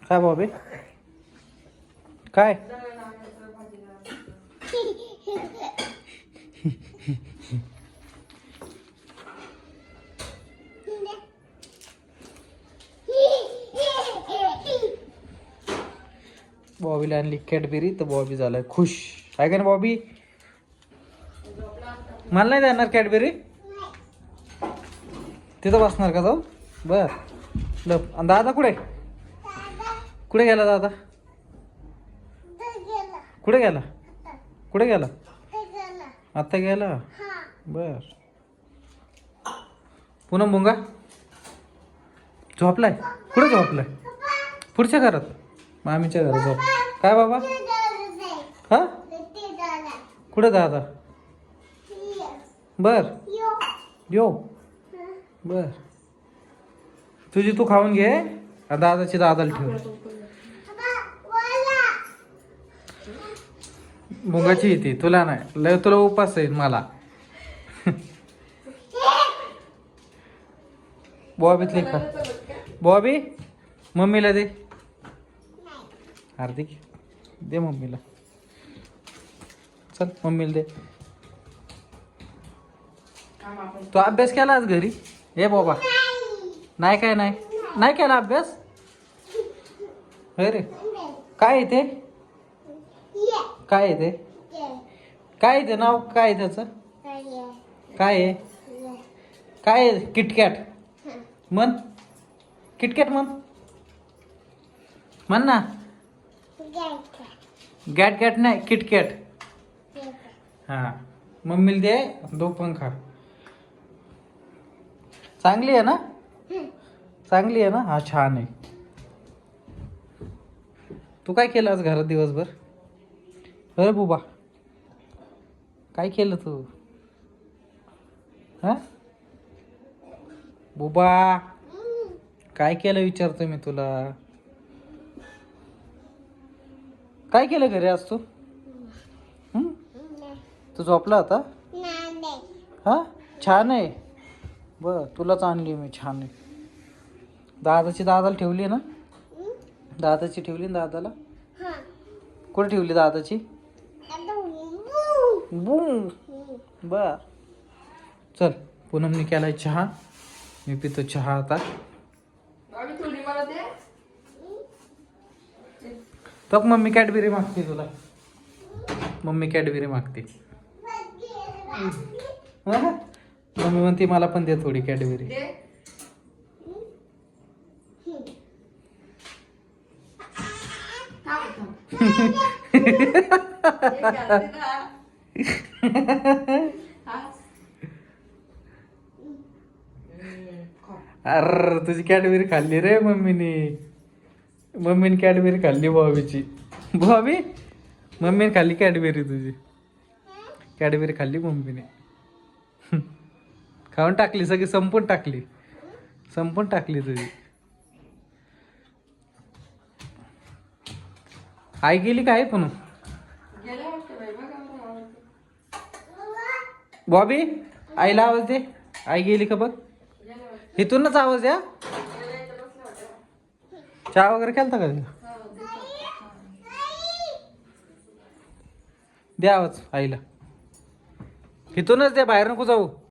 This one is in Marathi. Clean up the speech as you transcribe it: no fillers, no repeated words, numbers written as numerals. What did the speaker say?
काय बॉबी काय बॉबीला आणली कॅडबेरी तर बॉबी झालाय खुश आहे का ना बॉबी. मला नाही देणार कॅडबेरी तिथं बसणार का जाऊ बर लप. आणि दादा कुठे कुठे गेला दादा कुठे गेला कुठे गेला आता गेला बर. पुन्हा मुंगा झोपलाय कुठे झोपलाय पुढच्या घरात मामीच्या घरात झोप. काय बाबा हा कुठे दादा बर यो बर तुझी तू खाऊन घे दादाची दादाला ठेव. मुंगाची येते तुला नाही लय तुला उपास आहे मला. बॉबीतले खा बॉबी मम्मीला दे हार्दिक दे मम्मीला चल मम्मीला दे. तू अभ्यास केला आज घरी हे बाबा नाही काय नाही केला अभ्यास अरे काय आहे ते काय आहे ते काय आहे ते नाव काय आहे त्याचं काय आहे काय आहे किटकॅट म्हण किटकॅट म्हण ना गॅट गॅट नाही किटकॅट हा मम्मीला दे दो पंखा चांगली आहे ना चांगली आहे ना हा छान आहे. तू काय केलं आज घरात दिवसभर अरे बुबा काय केलं तू हा बुबा काय केलं विचारतो मी तुला काय केलं घरी आज तू तू झोपला होता हा छान आहे बर तुलाच आणली मी छान आहे. दादाची दादाला ठेवली ना दादाची ठेवली ना दादाला कुठे ठेवली दादाची बूम बर चल पूनमने केलाय चहा मी पितो चहा आता. तर मम्मी कॅडबेरी मागते तुला मम्मी कॅडबेरी मागते मम्मी म्हणते मला पण दे थोडी कॅडबेरी. अर तुझी कॅडबेरी खाल्ली रे मम्मीने कॅडबेरी खाल्ली बॉबीची बॉबी मम्मीने खाल्ली कॅडबेरी तुझी कॅडबेरी खाल्ली मम्मीने खाऊन टाकली सगळी संपून टाकली तुझी. आई गेली काय पण बॉबी आईला आवाज दे आई गेली का बघ इथूनच आवाज द्या. चहा वगैरे केलता का द्या आवाज आईला इथूनच दे बाहेर नको जाऊ.